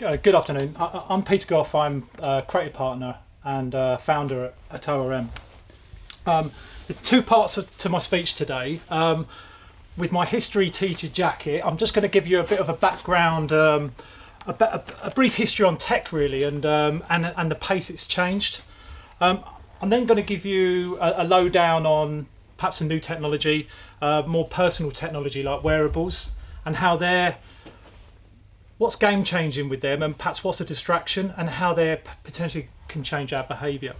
Good afternoon. I'm Peter Gough. I'm a creative partner and founder at ORM. There's two parts to my speech today. With my history teacher jacket, I'm just going to give you a bit of a background, a brief history on tech really, and the pace it's changed. I'm then going to give you a lowdown on perhaps some new technology, more personal technology like wearables, and how what's game changing with them, and perhaps what's a distraction, and how they potentially can change our behaviour.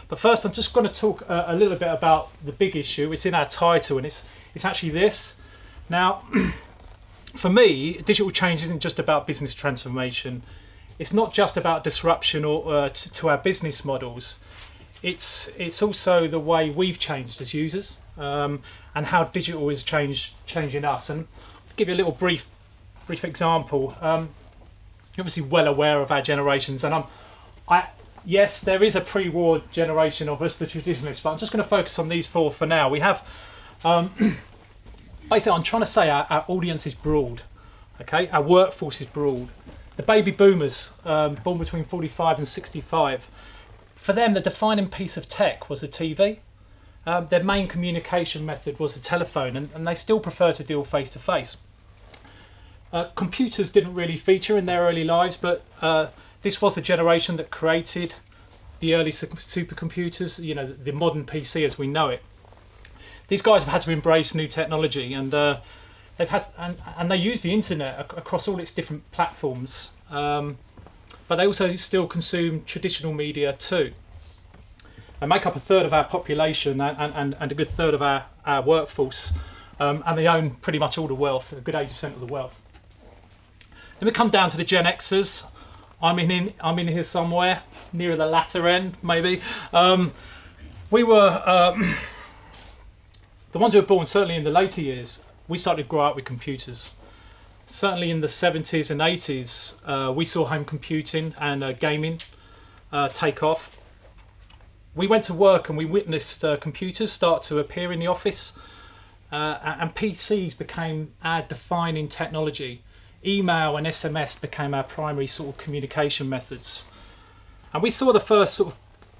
But first, I'm just going to talk a little bit about the big issue. It's in our title, and it's actually this. Now, for me, digital change isn't just about business transformation. It's not just about disruption or to our business models. It's also the way we've changed as users, and how digital is changing us. And I'll give you a little brief example. You're obviously well aware of our generations, and yes, there is a pre-war generation of us, the traditionalists, but I'm just going to focus on these four for now. We have, basically, I'm trying to say our audience is broad, okay? Our workforce is broad. The baby boomers, born between 45 and 65, for them, the defining piece of tech was the TV. Their main communication method was the telephone, and they still prefer to deal face-to-face. Computers didn't really feature in their early lives, but this was the generation that created the early supercomputers, the modern PC as we know it. These guys have had to embrace new technology, and they use the internet across all its different platforms, but they also still consume traditional media too. They make up a third of our population and a good third of our workforce, and they own pretty much all the wealth, a good 80% of the wealth. Then we come down to the Gen Xers. I'm in here somewhere, near the latter end, maybe. We were the ones who were born certainly in the later years. We started to grow up with computers. Certainly in the 70s and 80s, we saw home computing and gaming take off. We went to work and we witnessed computers start to appear in the office, and PCs became our defining technology. Email and SMS became our primary sort of communication methods, and we saw the first sort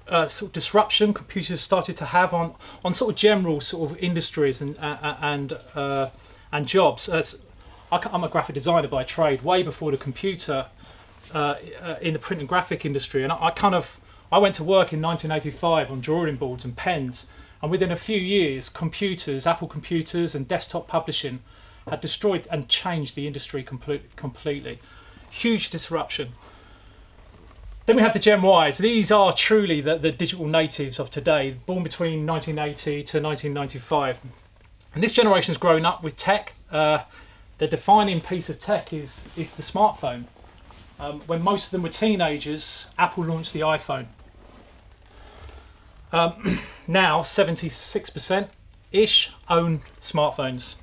of disruption computers started to have on sort of general sort of industries and jobs. I'm a graphic designer by trade, way before the computer in the print and graphic industry, and I went to work in 1985 on drawing boards and pens, and within a few years, computers, Apple computers, and desktop publishing had destroyed and changed the industry completely. Huge disruption. Then we have the Gen Ys. These are truly the digital natives of today, born between 1980 to 1995. And this generation has grown up with tech. The defining piece of tech is the smartphone. When most of them were teenagers, Apple launched the iPhone. Now, 76%-ish own smartphones.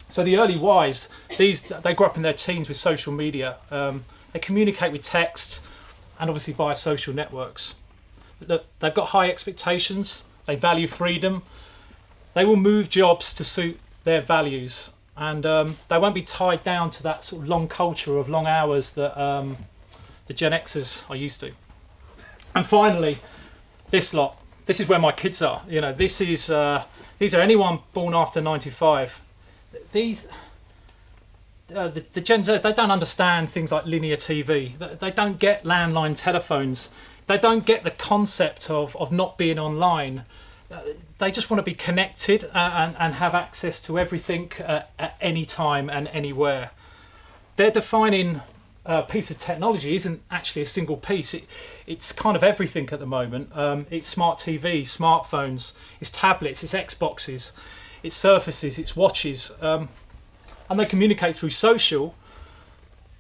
So the early Ys, they grew up in their teens with social media. They communicate with text and obviously via social networks. They've got high expectations. They value freedom. They will move jobs to suit their values, and they won't be tied down to that sort of long culture of long hours that the Gen Xers are used to. And finally, this lot. This is where my kids are. These are anyone born after 95. The Gen Z, they don't understand things like linear TV. They don't get landline telephones. They don't get the concept of not being online. They just want to be connected and have access to everything at any time and anywhere. Their defining piece of technology isn't actually a single piece. It's kind of everything at the moment. It's smart TVs, smartphones, it's tablets, it's Xboxes, it's Surfaces, it's watches, and they communicate through social,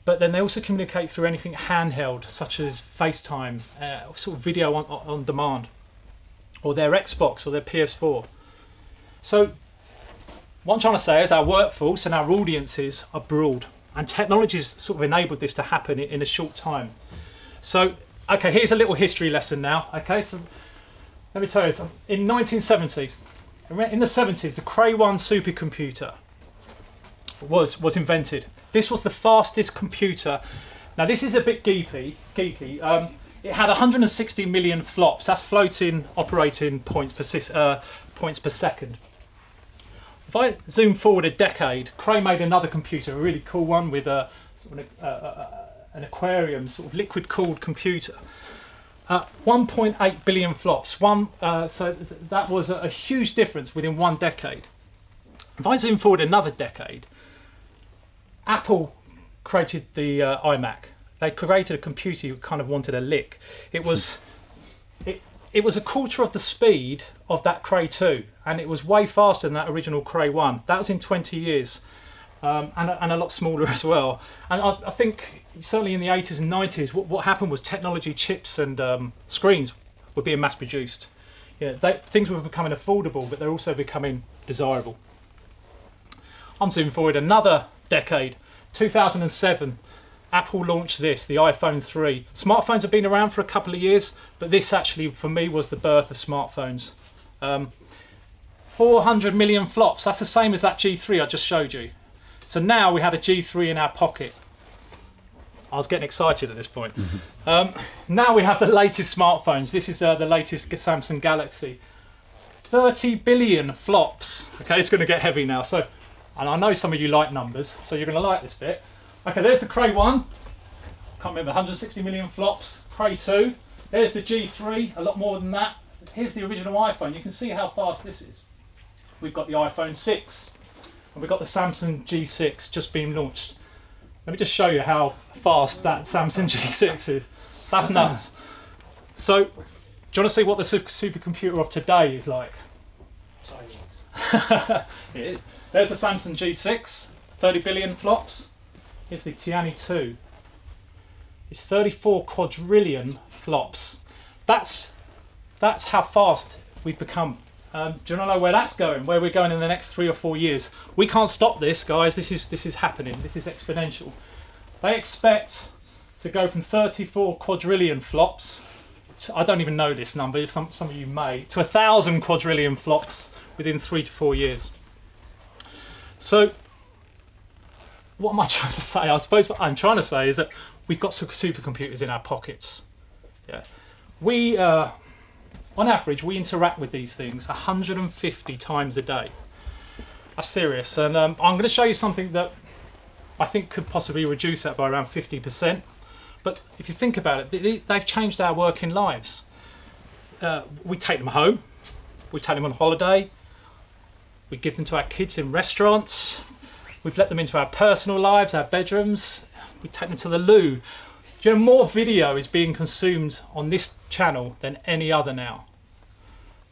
but then they also communicate through anything handheld, such as FaceTime, sort of video on demand, or their Xbox or their PS4. So what I'm trying to say is our workforce and our audiences are broad, and technology's sort of enabled this to happen in a short time. So, okay, here's a little history lesson now. Okay, so let me tell you something. In 1970, in the 70s, the Cray supercomputer was invented. This was the fastest computer Now this is a bit geeky. It had 160 million flops. That's floating operating points per second. If I zoom forward a decade, Cray made another computer, a really cool one with an aquarium, sort of liquid-cooled computer. 1.8 billion flops. That was a huge difference within one decade. If I zoom forward another decade, Apple created the iMac. They created a computer you kind of wanted a lick. It was a quarter of the speed of that Cray 2, and it was way faster than that original Cray 1. That was in 20 years, and a lot smaller as well. And I think certainly in the 80s and 90s, what happened was technology chips and screens were being mass produced. Things were becoming affordable, but they're also becoming desirable. I'm zooming forward another decade, 2007. Apple launched this, the iPhone 3. Smartphones have been around for a couple of years, but this actually, for me, was the birth of smartphones. 400 million flops. That's the same as that G3 I just showed you. So now we had a G3 in our pocket. I was getting excited at this point. Now we have the latest smartphones. This is the latest Samsung Galaxy. 30 billion flops. Okay, it's going to get heavy now. And I know some of you like numbers, so you're going to like this bit. Okay, there's the Cray 1. Can't remember, 160 million flops. Cray 2. There's the G3, a lot more than that. Here's the original iPhone. You can see how fast this is. We've got the iPhone 6, and we've got the Samsung G6 just being launched. Let me just show you how fast that Samsung G6 is. That's nuts. So, do you want to see what the supercomputer of today is like? It is. There's the Samsung G6, 30 billion flops. Here's the Tiani 2. It's 34 quadrillion flops. That's how fast we've become. Do you want to know where that's going? Where we're going in the next 3 or 4 years? We can't stop this, guys. This is happening. This is exponential. They expect to go from 34 quadrillion flops. I don't even know this number. Some of you may, to 1,000 quadrillion flops within 3 to 4 years. So, what am I trying to say? I suppose what I'm trying to say is that we've got supercomputers in our pockets. Yeah, we on average we interact with these things 150 times a day. That's serious, and I'm going to show you something that I think could possibly reduce that by around 50%. But if you think about it, they've changed our working lives. We take them home, we take them on holiday, we give them to our kids in restaurants. We've let them into our personal lives, our bedrooms. We take them to the loo. Do you know, more video is being consumed on this channel than any other now.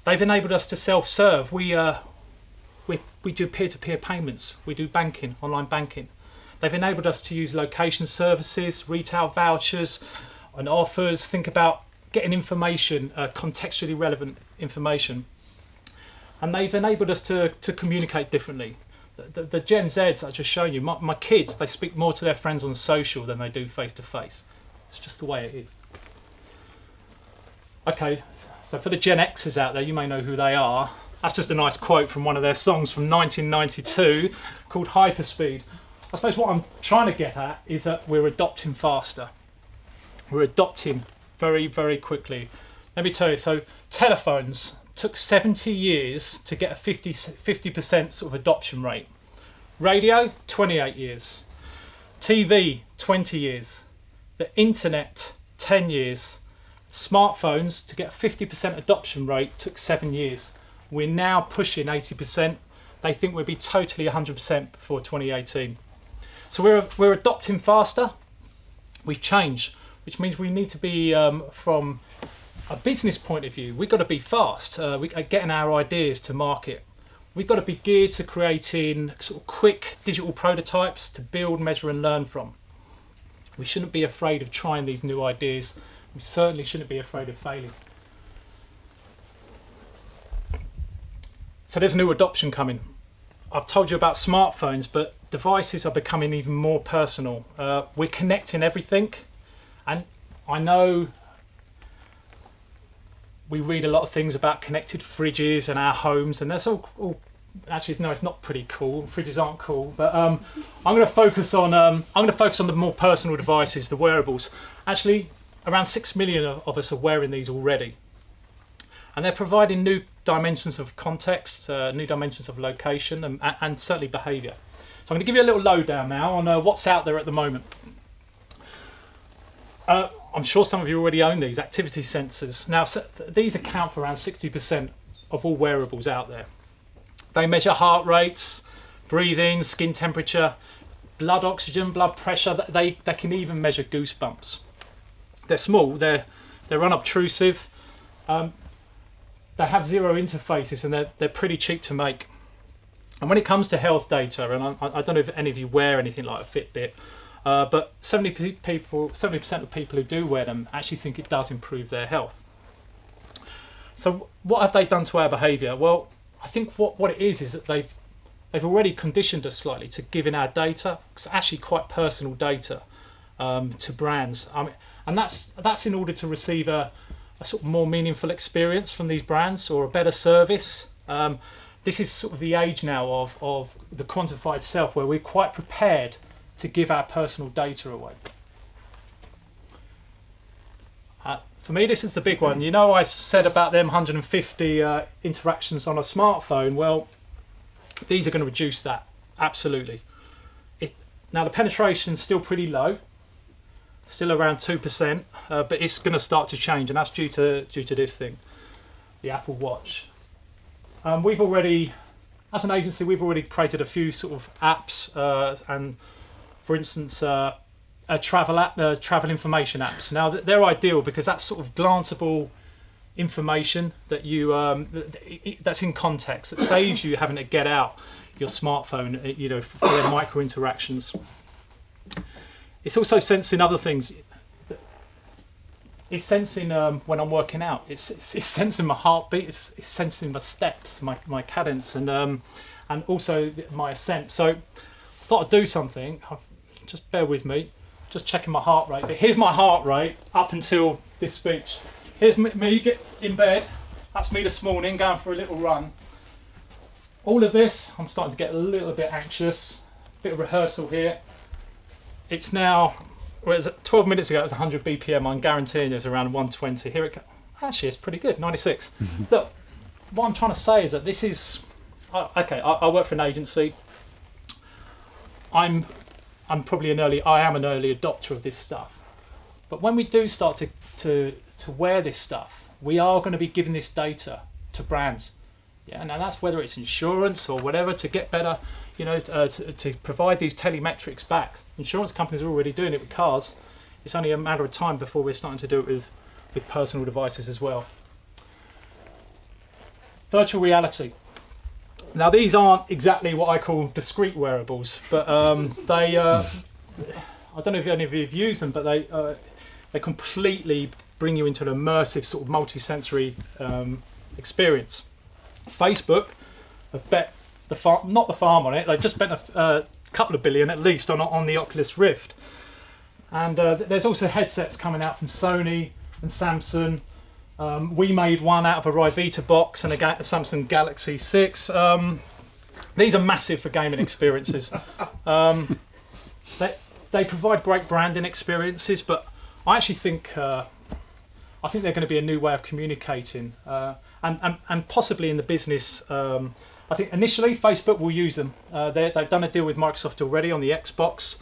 They've enabled us to self-serve. We do peer-to-peer payments. We do banking, online banking. They've enabled us to use location services, retail vouchers and offers. Think about getting information, contextually relevant information. And they've enabled us to communicate differently. The Gen Zs I just shown you, my kids, they speak more to their friends on social than they do face to face. It's just the way it is. Okay, so for the Gen Xers out there, you may know who they are. That's just a nice quote from one of their songs from 1992 called Hyperspeed. I suppose what I'm trying to get at is that we're adopting faster. We're adopting very, very quickly. Let me tell you, so telephones took 70 years to get a 50% sort of adoption rate. Radio, 28 years. TV, 20 years. The internet, 10 years. Smartphones, to get a 50% adoption rate, took 7 years. We're now pushing 80%. They think we'll be totally 100% before 2018. So we're adopting faster. We've changed, which means we need to be, from a business point of view, we've got to be fast. Getting our ideas to market. We've got to be geared to creating sort of quick digital prototypes to build, measure and learn from. We shouldn't be afraid of trying these new ideas. We certainly shouldn't be afraid of failing. So there's new adoption coming. I've told you about smartphones, but devices are becoming even more personal. We're connecting everything, and I know we read a lot of things about connected fridges and our homes, and that's all actually no, it's not pretty cool. Fridges aren't cool, but I'm going to focus on the more personal devices, the wearables. Actually, around 6 million of us are wearing these already, and they're providing new dimensions of context, new dimensions of location, and certainly behaviour. So I'm going to give you a little lowdown now on what's out there at the moment. I'm sure some of you already own these activity sensors. Now, these account for around 60% of all wearables out there. They measure heart rates, breathing, skin temperature, blood oxygen, blood pressure. They can even measure goosebumps. They're small, they're unobtrusive, they have zero interfaces, and they're pretty cheap to make. And when it comes to health data, and I don't know if any of you wear anything like a Fitbit, but 70% of people who do wear them actually think it does improve their health. So what have they done to our behaviour? Well, I think what it is that they've already conditioned us slightly to giving our data. It's actually quite personal data to brands. And that's in order to receive a sort of more meaningful experience from these brands, or a better service. This is sort of the age now of the quantified self, where we're quite prepared to give our personal data away. For me, this is the big one. You know, I said about them 150 interactions on a smartphone. Well, these are going to reduce that, absolutely. Now, the penetration's still pretty low, still around 2%, but it's going to start to change, and that's due to this thing, the Apple Watch. We've already, as an agency, we've already created a few sort of apps, and for instance, travel information apps. Now they're ideal because that's sort of glanceable information that you that's in context, that saves you having to get out your smartphone, you know, for their micro interactions. It's also sensing other things. It's sensing when I'm working out. It's sensing my heartbeat. It's sensing my steps, my cadence, and also my ascent. So I thought I'd do something. Just bear with me. Just checking my heart rate. Here's my heart rate up until this speech. Here's me get in bed. That's me this morning going for a little run. All of this, I'm starting to get a little bit anxious. Bit of rehearsal here. It's now, whereas 12 minutes ago it was 100 BPM. I'm guaranteeing it's around 120. Here it goes. Actually, it's pretty good, 96. Look, what I'm trying to say is that this is, okay, I work for an agency. I'm probably I am an early adopter of this stuff. But when we do start to wear this stuff, we are going to be giving this data to brands. Yeah, and that's whether it's insurance or whatever, to get better, you know, to provide these telemetrics back. Insurance companies are already doing it with cars. It's only a matter of time before we're starting to do it with personal devices as well. Virtual reality. Now, these aren't exactly what I call discrete wearables, but they, I don't know if any of you have used them, but they completely bring you into an immersive sort of multi-sensory experience. Facebook have bet not the farm on it. They've just spent a couple of billion at least on the Oculus Rift. And there's also headsets coming out from Sony and Samsung. We made one out of a Rivita box and a Samsung Galaxy 6. These are massive for gaming experiences. They provide great branding experiences, but I actually think they're going to be a new way of communicating, and possibly in the business. I think initially Facebook will use them. They've done a deal with Microsoft already on the Xbox.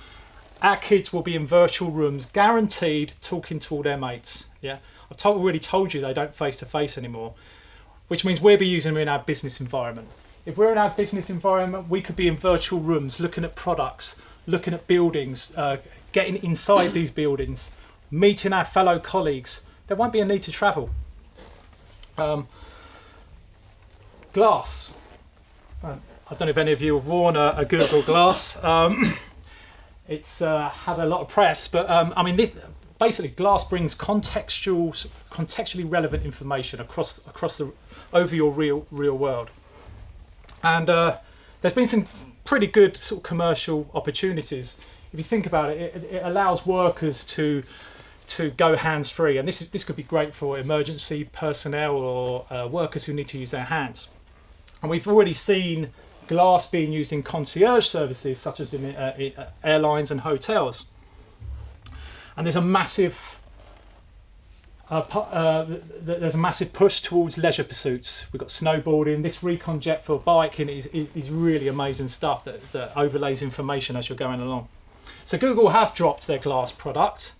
Our kids will be in virtual rooms, guaranteed, talking to all their mates. Yeah, I've already told you they don't face-to-face anymore, which means we'll be using them in our business environment. If we're in our business environment, we could be in virtual rooms, looking at products, looking at buildings, getting inside these buildings, meeting our fellow colleagues. There won't be a need to travel. Glass. I don't know if any of you have worn a Google Glass. It's had a lot of press, but I mean, basically, glass brings contextually relevant information over your real world. And there's been some pretty good sort of commercial opportunities. If you think about it, it allows workers to go hands-free, and this could be great for emergency personnel or workers who need to use their hands. And we've already seen glass being used in concierge services, such as in airlines and hotels. And there's a massive push towards leisure pursuits. We've got snowboarding. This Recon Jet for biking is really amazing stuff that overlays information as you're going along. So Google have dropped their glass product,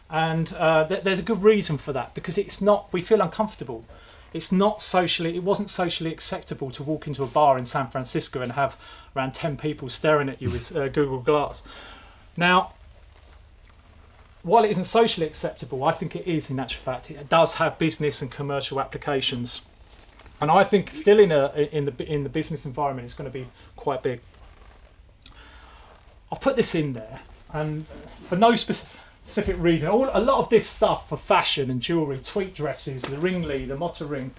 and there's a good reason for that, because we feel uncomfortable. It wasn't socially acceptable to walk into a bar in San Francisco and have around 10 people staring at you with Google Glass. Now, while it isn't socially acceptable, I think it is in actual fact. It does have business and commercial applications, and I think still in the business environment it's going to be quite big. I'll put this in there, and for no specific reason. A lot of this stuff for fashion and jewellery, tweed dresses, the Ringly, the Motta Ring.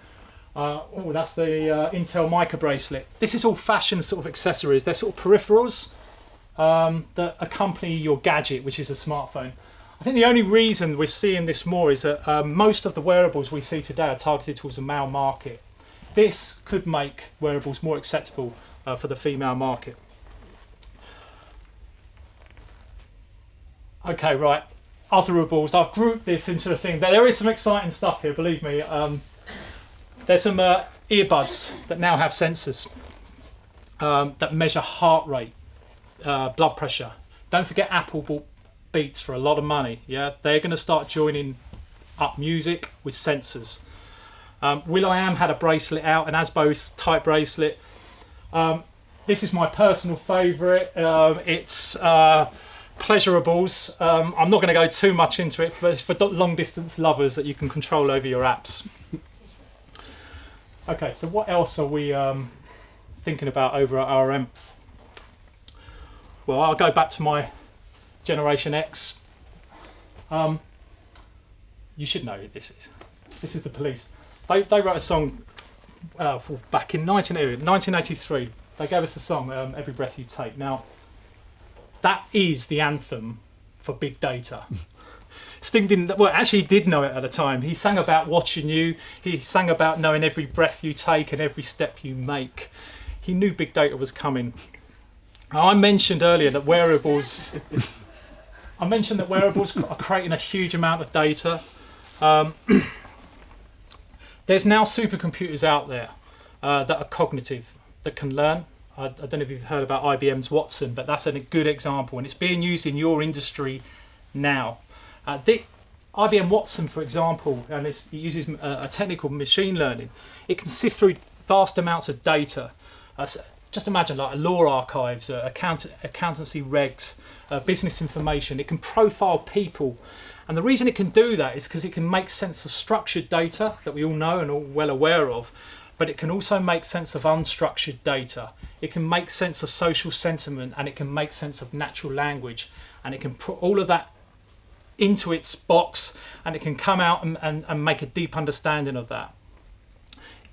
That's the Intel Mica bracelet. This is all fashion sort of accessories. They're sort of peripherals that accompany your gadget, which is a smartphone. I think the only reason we're seeing this more is that most of the wearables we see today are targeted towards the male market. This could make wearables more acceptable for the female market. Okay, right. Otherables. I've grouped this into a thing. There is some exciting stuff here, believe me. There's some earbuds that now have sensors that measure heart rate, blood pressure. Don't forget Apple bought Beats for a lot of money. Yeah, they're going to start joining up music with sensors. will.i.am had a bracelet out, an Asbo's type bracelet. This is my personal favourite. It's pleasurables. I'm not going to go too much into it, but it's for long distance lovers that you can control over your apps. Okay, so what else are we thinking about over at RM? Well, I'll go back to my Generation X. You should know who this is. This is the Police. They wrote a song back in 1983. They gave us a song, Every Breath You Take. Now, that is the anthem for big data. Sting he did know it at the time. He sang about watching you. He sang about knowing every breath you take and every step you make. He knew big data was coming. Now, I mentioned earlier that wearables are creating a huge amount of data. There's now supercomputers out there that are cognitive, that can learn. I don't know if you've heard about IBM's Watson, but that's a good example, and it's being used in your industry now. The IBM Watson, for example, and it uses a technical machine learning. It can sift through vast amounts of data. Just imagine like law archives, accountancy regs, business information. It can profile people. And the reason it can do that is because it can make sense of structured data that we all know and are well aware of, but it can also make sense of unstructured data. It can make sense of social sentiment, and it can make sense of natural language, and it can put all of that into its box, and it can come out and make a deep understanding of that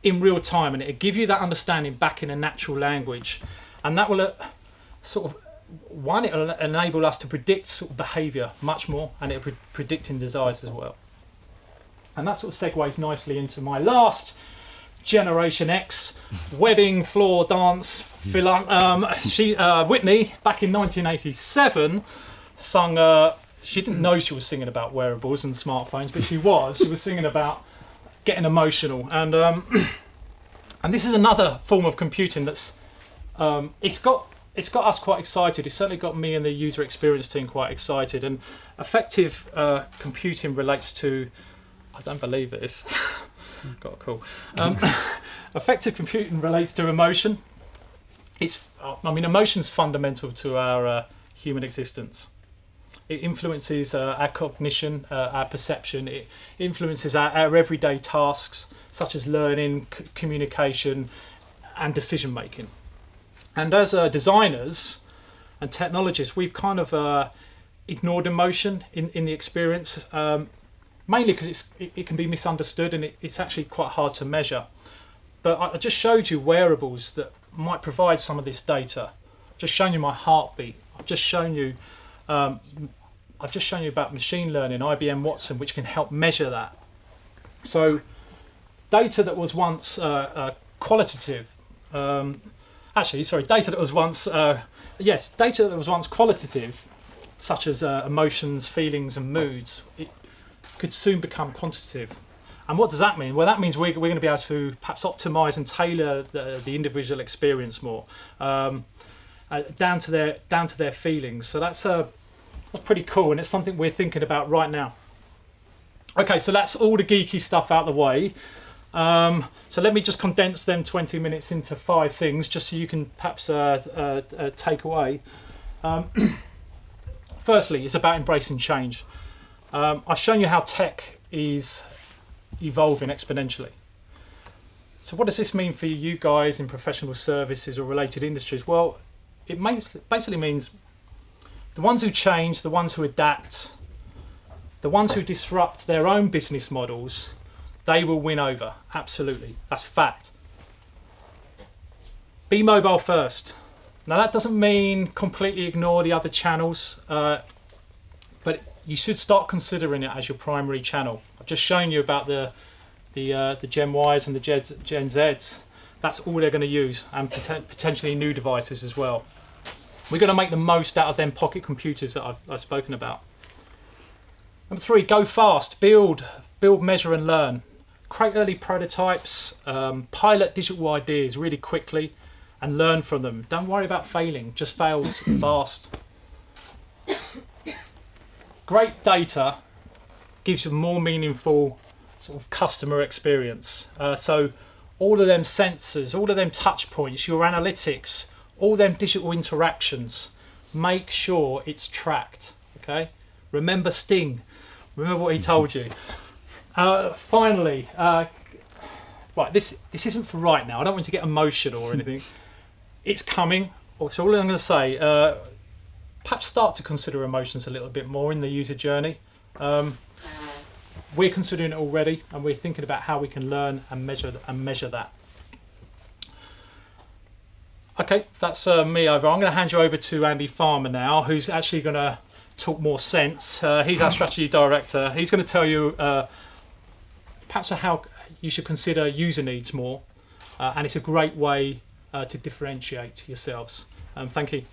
in real time, and it'll give you that understanding back in a natural language, and that will it'll enable us to predict sort of behaviour much more, and it'll predicting desires as well. And that sort of segues nicely into my last Generation X wedding floor dance film. Whitney, back in 1987, sung. She didn't know she was singing about wearables and smartphones, but she was singing about getting emotional, and this is another form of computing that's it's got us quite excited. It's certainly got me and the user experience team quite excited. And effective computing relates to, I don't believe it is. Got a call. Effective computing relates to emotion. Emotion's fundamental to our human existence. It influences our cognition, our perception. It influences our everyday tasks, such as learning, communication, and decision making. And as designers and technologists, we've kind of ignored emotion in the experience, mainly because it can be misunderstood, and it's actually quite hard to measure. But I just showed you wearables that might provide some of this data. I've just shown you my heartbeat. I've just shown you about machine learning, IBM Watson, which can help measure that. So data that was once qualitative data that was once data that was once qualitative, such as emotions, feelings, and moods, it could soon become quantitative. And what does that mean? Well, that means we're going to be able to perhaps optimize and tailor the individual experience more down to their feelings. So that's pretty cool, and it's something we're thinking about right now. Okay, so that's all the geeky stuff out of the way. So let me just condense them 20 minutes into 5 things, just so you can perhaps take away. Firstly, it's about embracing change. I've shown you how tech is evolving exponentially. So what does this mean for you guys in professional services or related industries? Well, it basically means the ones who change, the ones who adapt, the ones who disrupt their own business models, they will win over. Absolutely. That's fact. Be mobile first. Now that doesn't mean completely ignore the other channels, but you should start considering it as your primary channel. I've just shown you about the Gen Ys and the Gen Zs. That's all they're going to use, and potentially new devices as well. We're going to make the most out of them pocket computers that I've spoken about. Number 3, go fast. Build, measure and learn. Create early prototypes, pilot digital ideas really quickly and learn from them. Don't worry about failing, just fail fast. Great data gives you a more meaningful sort of customer experience. So all of them sensors, all of them touch points, your analytics, all them digital interactions, make sure it's tracked. Okay? Remember Sting. Remember what he told you. Finally, right, this isn't for right now. I don't want you to get emotional or anything. It's coming. So all I'm going to say, perhaps start to consider emotions a little bit more in the user journey. We're considering it already, and we're thinking about how we can learn and measure that. Okay, that's me over. I'm going to hand you over to Andy Farmer now, who's actually going to talk more sense. He's our strategy director. He's going to tell you perhaps how you should consider user needs more, and it's a great way to differentiate yourselves. Thank you.